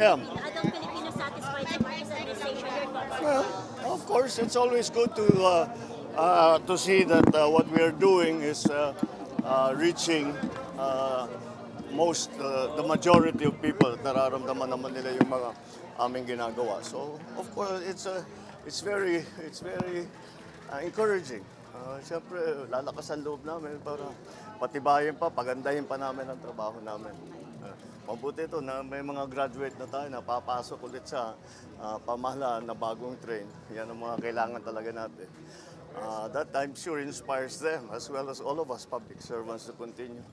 Yeah. Adong Pilipino satisfied sa Marcos administration? Your thoughts? Well, of course, it's always good to see that what we are doing is reaching the majority of people. Nararamdaman naman nila yung mga aming ginagawa. So, of course, it's very encouraging. Siyempre, lalakas ang loob namin para patibayin pa, pagandahin pa namin ang trabaho namin. Mabuti ito na may mga graduate na tayo na papasok ulit sa pamahalaan na bagong train. Yan ang mga kailangan talaga natin. That I'm sure inspires them as well as all of us public servants to continue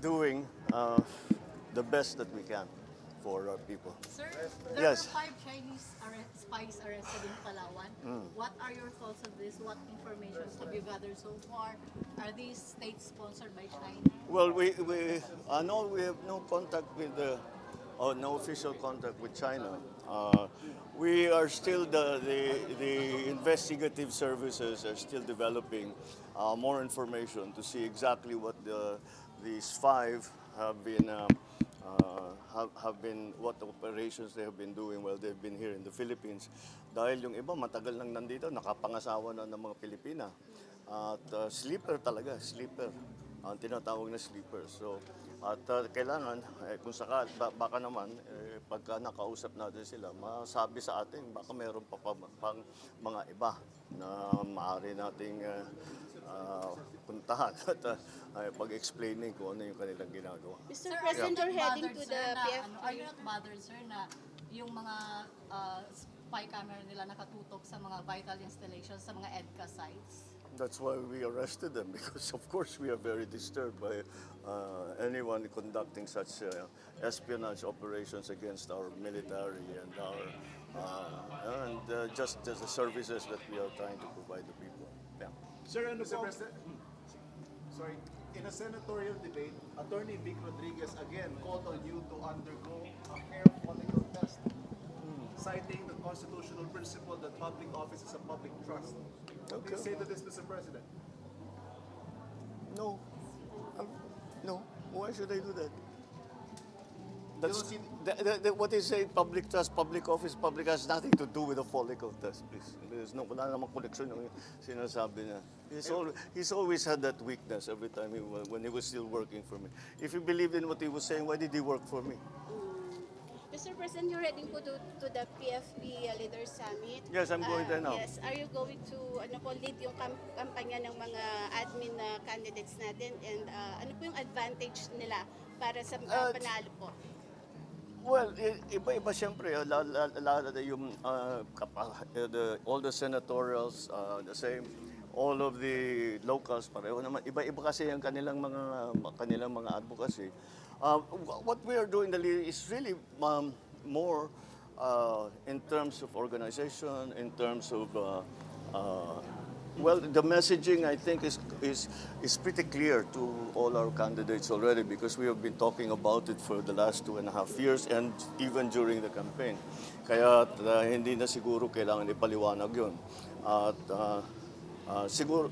doing the best that we can for our people. Sir, there Yes. were 5 Chinese spies arrested in Palawan. What are your thoughts on this? What information have you gathered so far? Are these states sponsored by China? Well, I know we have no contact with or no official contact with China. We are still the investigative services are still developing more information to see exactly what these 5 have been what operations they have been doing while they've been here in the Philippines. Dahil yung iba matagal nang nandito, nakapangasawa na ng mga Pilipina. At sleeper talaga, sleeper. Ang tinatawag na sleeper. So, at kailangan, kung baka naman, pagka nakausap natin sila, masabi sa atin, baka meron pang mga iba na maaari nating puntahan at pag-explaining kung ano yung kanilang ginagawa. Mr. President, you're heading to the PF. Are you not bothered, sir, na yung mga spy camera nila nakatutok sa mga vital installations, sa mga EDCA sites? That's why we arrested them because, of course, we are very disturbed by anyone conducting such espionage operations against our military and just the services that we are trying to provide the people. Yeah. Sir, ano po? Sorry. In a senatorial debate, Attorney Vic Rodriguez again called on you to undergo a hair follicle test, citing the constitutional principle that public office is a public trust. What do you say to this, Mr. President? No. No. Why should I do that? don't see What is say public trust, public office, public has nothing to do with the follicle test, please. There's no, wala namang connection yung sinasabi niya. He's always had that weakness every time when he was still working for me. If he believed in what he was saying, why did he work for me? Mr. President, you're heading po to the PFP Leaders Summit. Yes, I'm going there now. Yes. Are you going to lead yung kampanya ng mga admin na candidates natin and ano po yung advantage nila para sa panalo po? Well, iba-iba siyempre. Yung, all the senatorials, the same. All of the locals, pareho naman. Iba-iba kasi ang kanilang mga advocacy. What we are doing is really more in terms of organization, in terms of well, the messaging I think is pretty clear to all our candidates already because we have been talking about it for the last 2.5 years and even during the campaign. Kaya hindi na siguro kailangan ipaliwanag yun. At siguro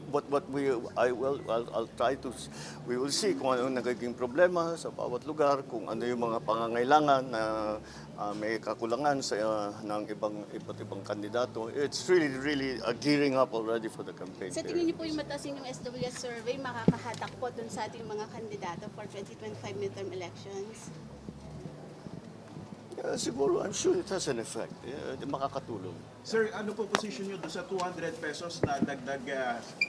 I'll try to we will see kung ano yung nagiging problema sa bawat lugar, kung ano yung mga pangangailangan na may kakulangan sa ng iba't ibang kandidato. It's really gearing up already for the campaign. Sa tingin niyo po yung mataas yung SWS survey makakahatak po dun sa ating mga kandidato for 2025 midterm elections? Siguro, I'm sure it has an effect. Makakatulong. Sir, ano po position nyo doon sa 200 pesos na dagdag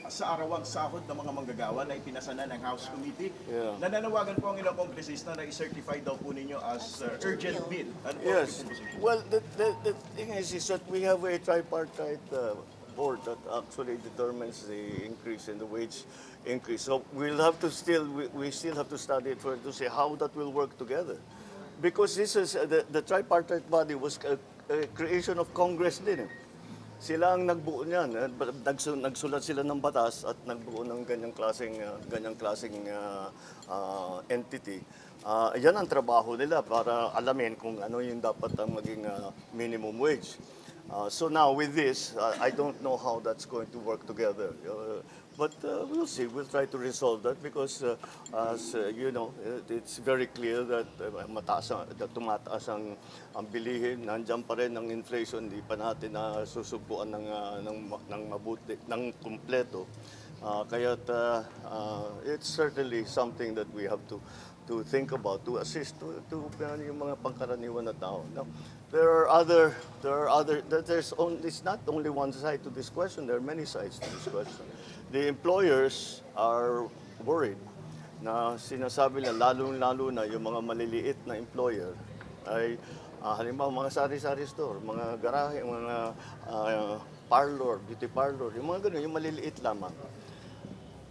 sa arawang sahod ng mga manggagawa na ipinasa na ng House Committee? Yeah. Nananawagan po ang ilang kongresista na i-certify daw po ninyo as urgent bill. Ano po Yes. ang position? Well, the thing is that we have a tripartite board that actually determines the increase in the wage increase. So we still have to study it to see how that will work together. Because this is the tripartite body was a creation of Congress din. Sila ang nagbuo niyan. Nagsulat sila ng batas at nagbuo ng ganyang klaseng entity. Yan ang trabaho nila para alamin kung ano yung dapat ang maging minimum wage. So now with this, I don't know how that's going to work together. But we'll see. We'll try to resolve that because, as you know, it's very clear that tumataas ang bilihin. Nandiyan pa rin ang inflation. Hindi pa natin na susubuan ng mabuti, ng kumpleto. It's certainly something that we have to think about, to assist to yung mga pangkaraniwan na tao. Now, it's not only one side to this question, there are many sides to this question. The employers are worried na sinasabi na lalo na yung mga maliliit na employer ay halimbawa mga sari-sari store, mga garahe, mga parlor, beauty parlor, yung mga ganun, yung maliliit lamang.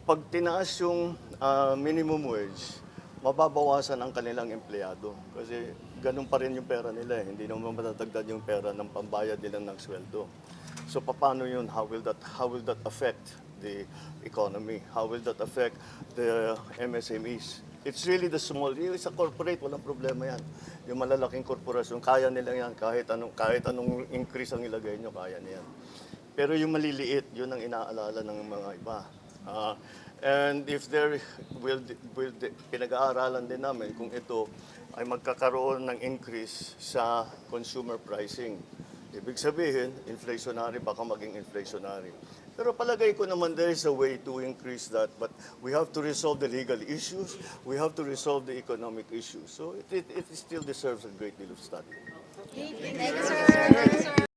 Pag tinaas yung minimum wage, mababawasan ang kanilang empleyado. Kasi ganun pa rin yung pera nila. Hindi naman matatagdad yung pera ng pambayad nila ng sweldo. So paano yun? How will that affect the economy? How will that affect the MSMEs? It's really the small. Yung sa corporate, walang problema yan. Yung malalaking korporasyon, kaya nila yan. Kahit anong increase ang ilagay nyo, kaya niyan. Pero yung maliliit, yun ang inaalala ng mga iba. And if pinag-aaralan din namin kung ito ay magkakaroon ng increase sa consumer pricing. Ibig sabihin, inflationary, baka maging inflationary. Pero palagay ko naman there is a way to increase that, but we have to resolve the legal issues, we have to resolve the economic issues. So it still deserves a great deal of study. Thank you, sir.